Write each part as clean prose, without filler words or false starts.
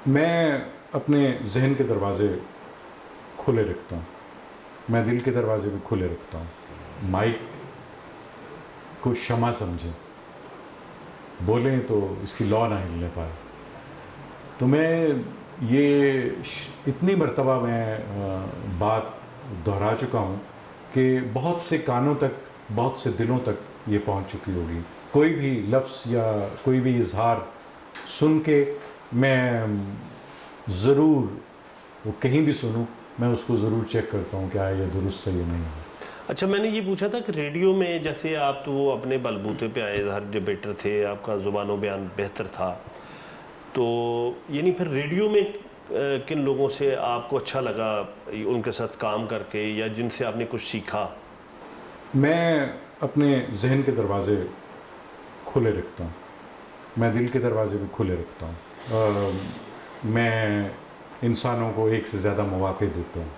میں اپنے ذہن کے دروازے کھلے رکھتا ہوں، میں دل کے دروازے بھی کھلے رکھتا ہوں. مائک کو شمع سمجھیں، بولیں تو اس کی لو نہ ہلنے پائے. تو میں یہ اتنی مرتبہ میں بات دہرا چکا ہوں کہ بہت سے کانوں تک، بہت سے دلوں تک یہ پہنچ چکی ہوگی. کوئی بھی لفظ یا کوئی بھی اظہار سن کے میں ضرور، وہ کہیں بھی سنوں، میں اس کو ضرور چیک کرتا ہوں کہ آیا یہ درست ہے یا نہیں ہے. اچھا، میں نے یہ پوچھا تھا کہ ریڈیو میں جیسے آپ تو وہ اپنے بلبوتے پہ آئے ہر ڈبیٹر تھے، آپ کا زبان و بیان بہتر تھا، تو یعنی پھر ریڈیو میں کن لوگوں سے آپ کو اچھا لگا ان کے ساتھ کام کر کے، یا جن سے آپ نے کچھ سیکھا؟ میں اپنے ذہن کے دروازے کھلے رکھتا ہوں، میں دل کے دروازے بھی کھلے رکھتا ہوں. میں انسانوں کو ایک سے زیادہ مواقع دیتا ہوں.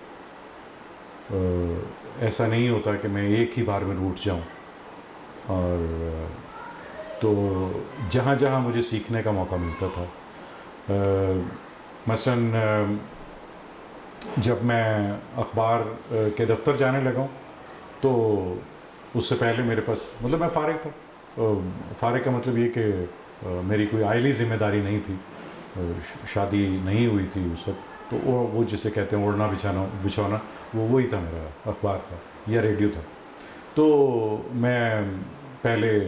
ایسا نہیں ہوتا کہ میں ایک ہی بار میں روٹھ جاؤں. اور تو جہاں جہاں مجھے سیکھنے کا موقع ملتا تھا، مثلاً جب میں اخبار کے دفتر جانے لگا ہوں تو اس سے پہلے میرے پاس، مطلب میں فارغ تھا. فارغ کا مطلب یہ کہ میری کوئی عائلی ذمہ داری نہیں تھی، شادی نہیں ہوئی تھی اس وقت، تو وہ جسے کہتے ہیں اوڑھنا بچھونا، وہی تھا میرا، اخبار تھا یا ریڈیو تھا. تو میں پہلے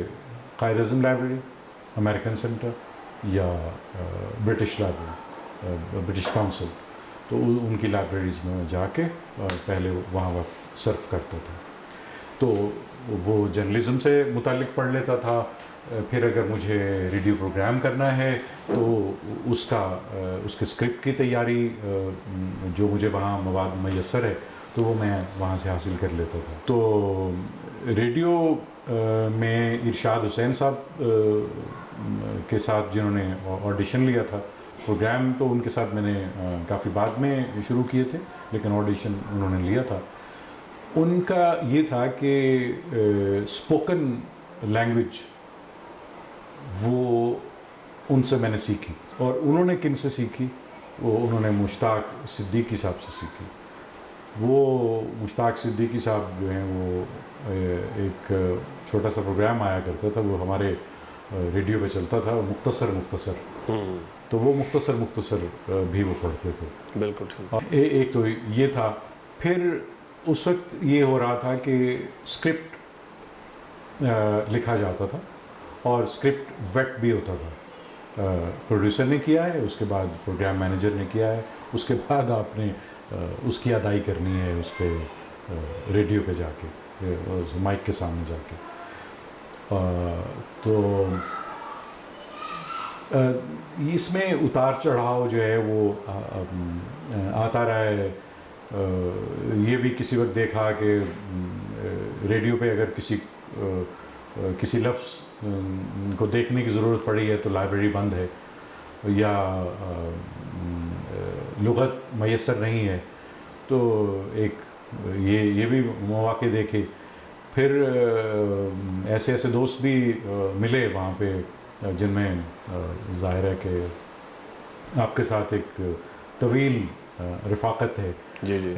Quaid Azam library, American centre یا برٹش لائبریری، برٹش کاؤنسل، تو ان کی لائبریریز میں جا کے پہلے وہاں وقت صرف کرتا تھا. تو وہ جرنلزم سے متعلق پڑھ لیتا تھا. پھر اگر مجھے ریڈیو پروگرام کرنا ہے تو اس کے اسکرپٹ کی تیاری، جو مجھے وہاں مواد میسر ہے تو وہ میں وہاں سے حاصل کر لیتا تھا. تو ریڈیو میں ارشاد حسین صاحب کے ساتھ جنہوں نے آڈیشن لیا تھا، پروگرام تو ان کے ساتھ میں نے کافی بعد میں شروع کیے تھے، لیکن آڈیشن انہوں نے لیا تھا. ان کا یہ تھا کہ اسپوکن لینگویج وہ ان سے میں نے سیکھی. اور انہوں نے کن سے سیکھی؟ وہ انہوں نے مشتاق صدیقی صاحب سے سیکھی. وہ مشتاق صدیقی صاحب جو ہیں، وہ ایک چھوٹا سا پروگرام آیا کرتا تھا، وہ ہمارے ریڈیو پہ چلتا تھا، مختصر تو وہ مختصر بھی وہ پڑھتے تھے. بالکل ٹھیک. ایک تو یہ تھا. پھر اس وقت یہ ہو رہا تھا کہ اسکرپٹ لکھا جاتا تھا اور اسکرپٹ ویٹ بھی ہوتا تھا. پروڈیوسر نے کیا ہے، اس کے بعد پروگرام مینیجر نے کیا ہے، اس کے بعد آپ نے اس کی ادائی کرنی ہے اس پہ ریڈیو پہ جا کے، مائک کے سامنے جا کے. تو اس میں اتار چڑھاؤ جو ہے وہ آتا رہا ہے. یہ بھی کسی وقت دیکھا کہ ریڈیو پہ اگر کسی لفظ کو دیکھنے کی ضرورت پڑی ہے تو لائبریری بند ہے یا لغت میسر نہیں ہے، تو یہ بھی مواقع دیکھے. پھر ایسے دوست بھی ملے وہاں پہ جن میں ظاہر ہے کہ آپ کے ساتھ ایک طویل رفاقت ہے، جی جی،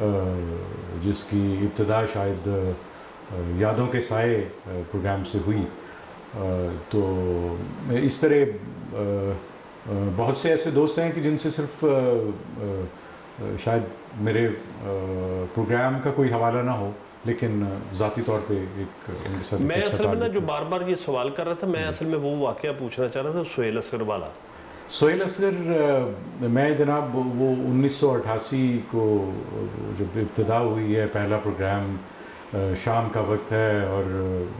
جس کی ابتدا شاید یادوں کے سائے پروگرام سے ہوئی. تو اس طرح بہت سے ایسے دوست ہیں کہ جن سے صرف شاید میرے پروگرام کا کوئی حوالہ نہ ہو، لیکن ذاتی طور پہ ایک ان کے ساتھ میں اچھا اصل میں نا تعلق جو ہے. بار بار یہ سوال کر رہا تھا، میں اصل میں وہ واقعہ پوچھنا چاہ رہا تھا سہیل اصغر والا. سہیل اصغر، میں جناب وہ 1988 کو جب ابتدا ہوئی ہے، پہلا پروگرام شام کا وقت ہے اور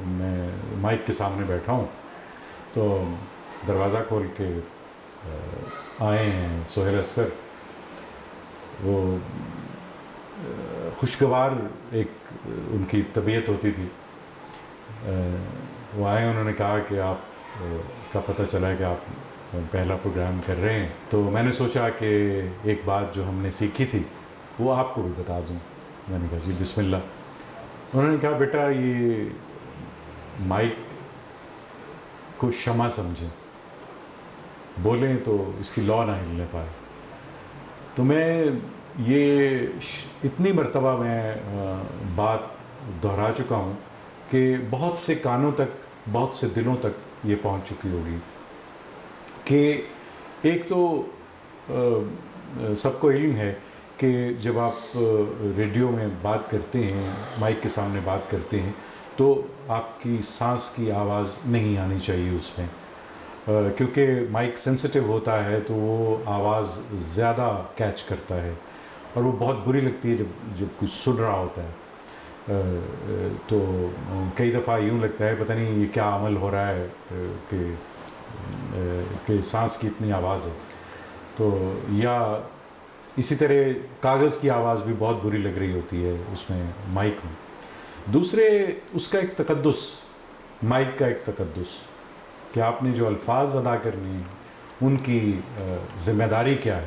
میں مائک کے سامنے بیٹھا ہوں، تو دروازہ کھول کے آئے ہیں سہیل اصغر. وہ خوشگوار ایک ان کی طبیعت ہوتی تھی. وہ آئے، انہوں نے کہا کہ آپ کا پتہ چلا ہے کہ آپ پہلا پروگرام کر رہے ہیں، تو میں نے سوچا کہ ایک بات جو ہم نے سیکھی تھی وہ آپ کو بھی بتا دوں. میں نے کہا جی بسم اللہ. انہوں نے کہا بیٹا یہ مائک کو شمع سمجھیں، بولیں تو اس کی لو نہ ہلنے پائے. تو میں یہ اتنی مرتبہ میں بات دہرا چکا ہوں کہ بہت سے کانوں تک، بہت سے دلوں تک یہ پہنچ چکی ہوگی کہ ایک تو سب کو علم ہے کہ جب آپ ریڈیو میں بات کرتے ہیں، مائک کے سامنے بات کرتے ہیں، تو آپ کی سانس کی آواز نہیں آنی چاہیے اس میں، کیونکہ مائک سینسٹیو ہوتا ہے تو وہ آواز زیادہ کیچ کرتا ہے اور وہ بہت بری لگتی ہے جب کچھ سن رہا ہوتا ہے. تو کئی دفعہ یوں لگتا ہے پتہ نہیں یہ کیا عمل ہو رہا ہے کہ سانس کی اتنی آواز ہے. تو یا اسی طرح کاغذ کی آواز بھی بہت بری لگ رہی ہوتی ہے اس میں، مائک میں. دوسرے اس کا ایک تقدس، مائک کا ایک تقدس کہ آپ نے جو الفاظ ادا کرنے ہیں ان کی ذمہ داری کیا ہے،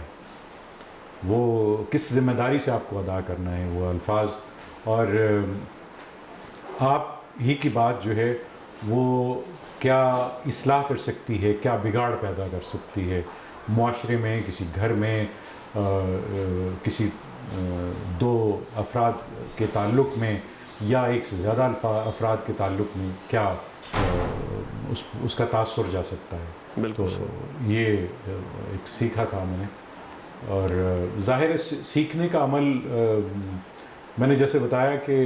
وہ کس ذمہ داری سے آپ کو ادا کرنا ہے وہ الفاظ، اور آپ ہی کی بات جو ہے وہ کیا اصلاح کر سکتی ہے، کیا بگاڑ پیدا کر سکتی ہے معاشرے میں، کسی گھر میں، کسی دو افراد کے تعلق میں یا ایک سے زیادہ افراد کے تعلق میں کیا اس کا تاثر جا سکتا ہے. تو یہ ایک سیکھا تھا میں نے. اور ظاہر ہے سیکھنے کا عمل، میں نے جیسے بتایا کہ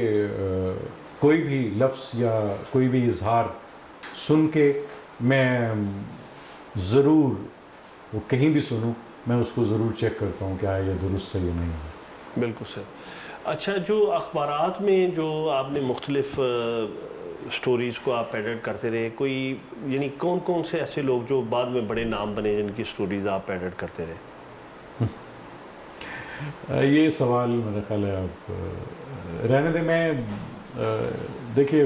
کوئی بھی لفظ یا کوئی بھی اظہار سن کے میں ضرور، وہ کہیں بھی سنوں میں اس کو ضرور چیک کرتا ہوں کہ آیا یہ درست ہے یا نہیں ہے. بالکل صحیح. اچھا، جو اخبارات میں جو آپ نے مختلف سٹوریز کو آپ ایڈٹ کرتے رہے، کوئی یعنی کون کون سے ایسے لوگ جو بعد میں بڑے نام بنے جن کی سٹوریز آپ ایڈٹ کرتے رہے؟ یہ سوال میرا خیال ہے آپ رہنے دیں. میں دیکھیے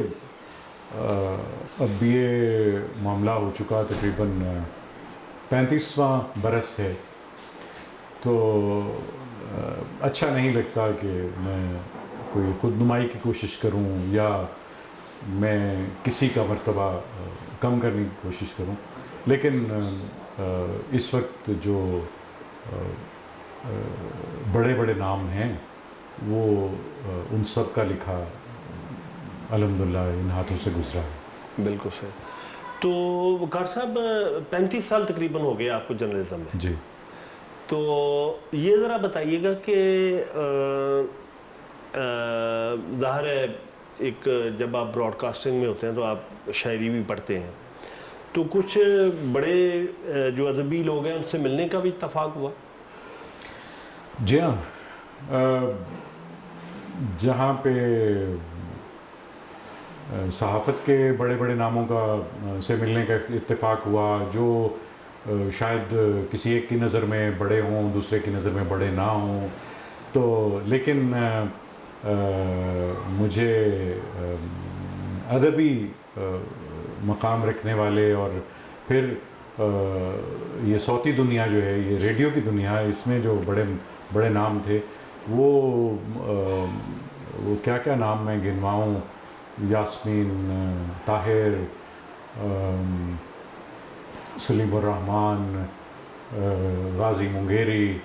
اب یہ معاملہ ہو چکا تقریباً 35واں برس ہے، تو اچھا نہیں لگتا کہ میں کوئی خود نمائی کی کوشش کروں یا میں کسی کا مرتبہ کم کرنے کی کوشش کروں. لیکن اس وقت جو بڑے بڑے نام ہیں وہ ان سب کا لکھا الحمدللہ ان ہاتھوں سے گزرا ہے. بالکل صحیح. تو وقار صاحب 35 سال تقریباً ہو گئے آپ کو جرنلزم میں. جی. تو یہ ذرا بتائیے گا کہ ظاہر ہے ایک جب آپ براڈ کاسٹنگ میں ہوتے ہیں تو آپ شاعری بھی پڑھتے ہیں، تو کچھ بڑے جو ادبی لوگ ہیں ان سے ملنے کا بھی اتفاق ہوا؟ جی ہاں، جہاں پہ صحافت کے بڑے بڑے ناموں کا سے ملنے کا اتفاق ہوا، جو شاید کسی ایک کی نظر میں بڑے ہوں، دوسرے کی نظر میں بڑے نہ ہوں، تو لیکن مجھے ادبی مقام رکھنے والے اور پھر یہ صوتی دنیا جو ہے، یہ ریڈیو کی دنیا، اس میں جو بڑے بڑے نام تھے وہ کیا کیا نام میں گنواؤں، یاسمین، طاہر، سلیم الرحمن، غازی منگیری،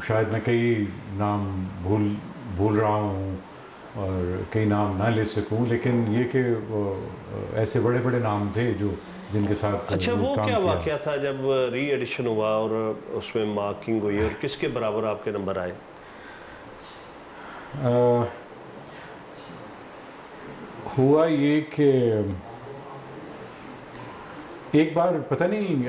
شاید میں کئی نام بھول رہا ہوں اور کئی نام نہ لے سکوں، لیکن یہ کہ ایسے بڑے بڑے نام تھے جو جن کے ساتھ اچھا وہ کیا واقعہ تھا جب ری ایڈیشن ہوا اور اس میں مارکنگ ہوئی اور کس کے برابر آپ کے نمبر آئے؟ ہوا یہ کہ ایک بار پتہ نہیں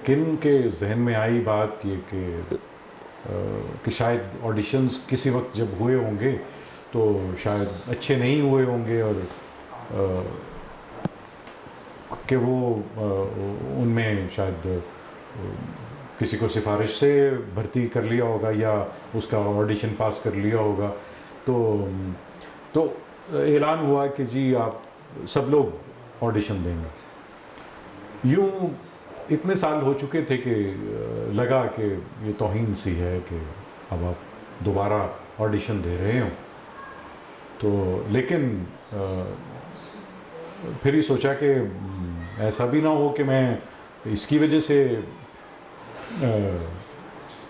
کن کے ذہن میں آئی بات یہ کہ شاید آڈیشنز کسی وقت جب ہوئے ہوں گے تو شاید اچھے نہیں ہوئے ہوں گے، اور کہ وہ ان میں شاید کسی کو سفارش سے بھرتی کر لیا ہوگا یا اس کا آڈیشن پاس کر لیا ہوگا. تو اعلان ہوا کہ جی آپ سب لوگ آڈیشن دیں گے. یوں اتنے سال ہو چکے تھے کہ لگا کہ یہ توہین سی ہے کہ اب آپ دوبارہ آڈیشن دے رہے ہوں. تو لیکن پھر یہ سوچا کہ ایسا بھی نہ ہو کہ میں اس کی وجہ سے